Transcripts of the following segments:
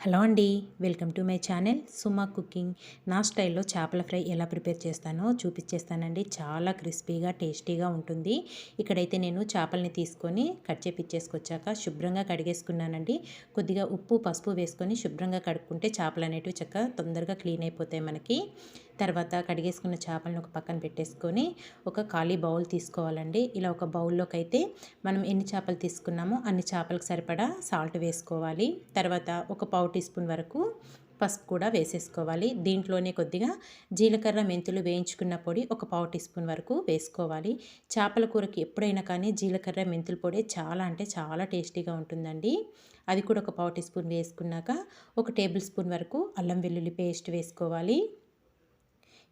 Hello అండి, welcome to my channel Suma cooking. నా స్టైల్లో చేపల ఫ్రై ఎలా ప్రిపేర్ చేస్తానో చూపించేస్తానండి. చాలా క్రిస్పీగా టేస్టీగా ఉంటుంది. ఇక్కడైతే నేను చేపల్ని తీసుకొని కట్ చేపిచ్చేసుకొచ్చాక శుభ్రంగా కడిగేసుకున్నానండి. కొద్దిగా ఉప్పు పసుపు వేసుకొని శుభ్రంగా కడుక్కుంటే చేపలు అనేటివి చక్కగా తొందరగా క్లీన్ అయిపోతాయి మనకి. తర్వాత కడిగేసుకున్న చేపలను ఒక పక్కన పెట్టేసుకొని ఒక ఖాళీ బౌల్ తీసుకోవాలండి. ఇలా ఒక బౌల్లోకి అయితే మనం ఎన్ని చేపలు తీసుకున్నామో అన్ని చేపలకు సరిపడా సాల్ట్ వేసుకోవాలి. తర్వాత ఒక పావు టీ స్పూన్ వరకు పసుపు కూడా వేసేసుకోవాలి. దీంట్లోనే కొద్దిగా జీలకర్ర మెంతులు వేయించుకున్న పొడి ఒక పావు టీ స్పూన్ వరకు వేసుకోవాలి. చేపల కూరకి ఎప్పుడైనా కానీ జీలకర్ర మెంతుల పొడి చాలా అంటే చాలా టేస్టీగా ఉంటుందండి. అది కూడా ఒక పావు టీ స్పూన్ వేసుకున్నాక ఒక టేబుల్ స్పూన్ వరకు అల్లం వెల్లుల్లి పేస్ట్ వేసుకోవాలి.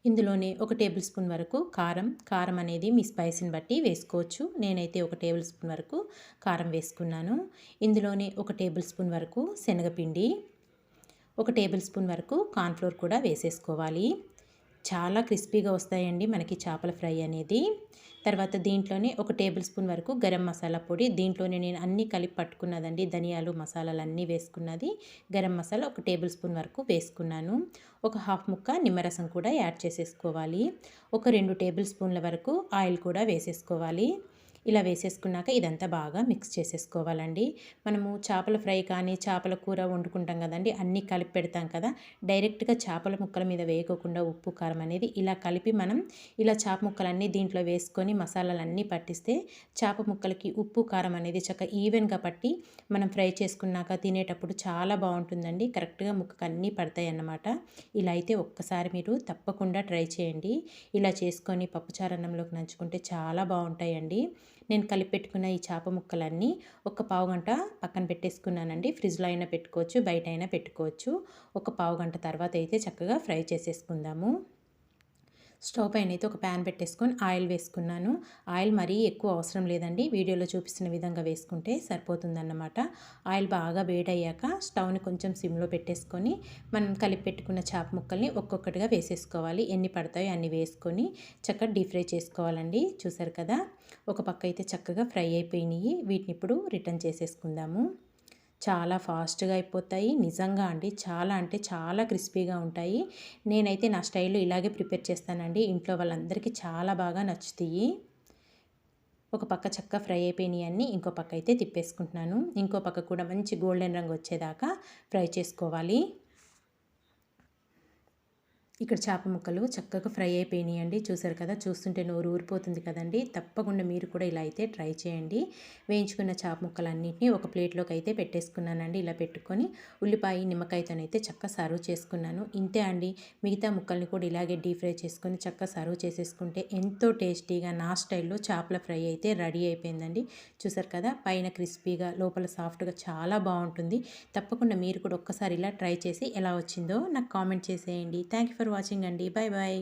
ఇందులోనే ఒక టేబుల్ స్పూన్ వరకు కారం అనేది మీ స్పైసీని బట్టి వేసుకోవచ్చు. నేనైతే ఒక టేబుల్ స్పూన్ వరకు కారం వేసుకున్నాను. ఇందులోనే ఒక టేబుల్ స్పూన్ వరకు శనగపిండి, ఒక టేబుల్ స్పూన్ వరకు కార్న్‌ఫ్లోర్ కూడా వేసేసుకోవాలి. చాలా క్రిస్పీగా వస్తాయండి మనకి చేపల ఫ్రై అనేది. తర్వాత దీంట్లోనే ఒక టేబుల్ స్పూన్ వరకు గరం మసాలా పొడి, దీంట్లోనే నేను అన్నీ కలిపి పట్టుకున్నదండి. ధనియాలు మసాలాలు అన్నీ వేసుకున్నది. గరం మసాలా ఒక టేబుల్ స్పూన్ వరకు వేసుకున్నాను. ఒక హాఫ్ ముక్క నిమ్మరసం కూడా యాడ్ చేసేసుకోవాలి. ఒక 2 టేబుల్ స్పూన్ల వరకు ఆయిల్ కూడా వేసేసుకోవాలి. ఇలా వేసేసుకున్నాక ఇదంతా బాగా మిక్స్ చేసేసుకోవాలండి. మనము చేపల ఫ్రై కానీ చేపల కూర వండుకుంటాం కదండి, అన్నీ కలిపి పెడతాం కదా. డైరెక్ట్గా చేపల ముక్కల మీద వేయకోకుండా ఉప్పు కారం అనేది ఇలా కలిపి మనం ఇలా చేప ముక్కలన్నీ దీంట్లో వేసుకొని మసాలాలన్నీ పట్టిస్తే చేప ముక్కలకి ఉప్పు కారం అనేది చక్కగా ఈవెన్గా పట్టి మనం ఫ్రై చేసుకున్నాక తినేటప్పుడు చాలా బాగుంటుందండి. కరెక్ట్గా ముక్కకు అన్నీ పడతాయి అన్నమాట. ఇలా అయితే ఒక్కసారి మీరు తప్పకుండా ట్రై చేయండి. ఇలా చేసుకొని పప్పుచారు అన్నంలోకి నంచుకుంటే చాలా బాగుంటాయండి. నేను కలిపి పెట్టుకున్న ఈ చేప ముక్కలన్నీ ఒక పావుగంట పక్కన పెట్టేసుకున్నానండి. ఫ్రిడ్జ్లో అయినా పెట్టుకోవచ్చు, బయట అయినా పెట్టుకోవచ్చు. ఒక పావుగంట తర్వాత అయితే చక్కగా ఫ్రై చేసేసుకుందాము. స్టవ్ పైన అయితే ఒక ప్యాన్ పెట్టేసుకొని ఆయిల్ వేసుకున్నాను. ఆయిల్ మరీ ఎక్కువ అవసరం లేదండి. వీడియోలో చూపిస్తున్న విధంగా వేసుకుంటే సరిపోతుందన్నమాట. ఆయిల్ బాగా వేడయ్యాక స్టవ్ని కొంచెం సిమ్లో పెట్టేసుకొని మనం కలిపి పెట్టుకున్న చేప ముక్కల్ని ఒక్కొక్కటిగా వేసేసుకోవాలి. ఎన్ని పడతాయో అన్ని వేసుకొని చక్కగా డీప్ ఫ్రై చేసుకోవాలండి. చూసారు కదా, ఒక పక్క అయితే చక్కగా ఫ్రై అయిపోయినాయి. వీటిని ఇప్పుడు రిటర్న్ చేసేసుకుందాము. చాలా ఫాస్ట్గా అయిపోతాయి. నిజంగా అండి, చాలా అంటే చాలా క్రిస్పీగా ఉంటాయి. నేనైతే నా స్టైల్లో ఇలాగే ప్రిపేర్ చేస్తానండి. ఇంట్లో వాళ్ళందరికీ చాలా బాగా నచ్చుతాయి. ఒక పక్క చక్కగా ఫ్రై అయిపోయినాయి అన్నీ, ఇంకో పక్క అయితే తిప్పేసుకుంటున్నాను. ఇంకో పక్క కూడా మంచి గోల్డెన్ రంగు వచ్చేదాకా ఫ్రై చేసుకోవాలి. ఇక్కడ చేప ముక్కలు చక్కగా ఫ్రై అయిపోయినాయండి. చూసారు కదా, చూస్తుంటే నోరు ఊరిపోతుంది కదండి. తప్పకుండా మీరు కూడా ఇలా అయితే ట్రై చేయండి. వేయించుకున్న చేప ముక్కలన్నింటినీ ఒక ప్లేట్లోకి అయితే పెట్టేసుకున్నానండి. ఇలా పెట్టుకొని ఉల్లిపాయ నిమ్మకాయతోనైతే చక్కగా సర్వ్ చేసుకున్నాను. ఇంతే అండి. మిగతా ముక్కల్ని కూడా ఇలాగే డీప్ ఫ్రై చేసుకొని చక్కగా సర్వ్ చేసేసుకుంటే ఎంతో టేస్టీగా నా స్టైల్లో చేపల ఫ్రై అయితే రెడీ అయిపోయిందండి. చూసారు కదా, పైన క్రిస్పీగా లోపల సాఫ్ట్గా చాలా బాగుంటుంది. తప్పకుండా మీరు కూడా ఒక్కసారి ఇలా ట్రై చేసి ఎలా వచ్చిందో నాకు కామెంట్ చేసేయండి. థ్యాంక్ యూ ఫర్ వాచింగ్ అండి. Bye bye.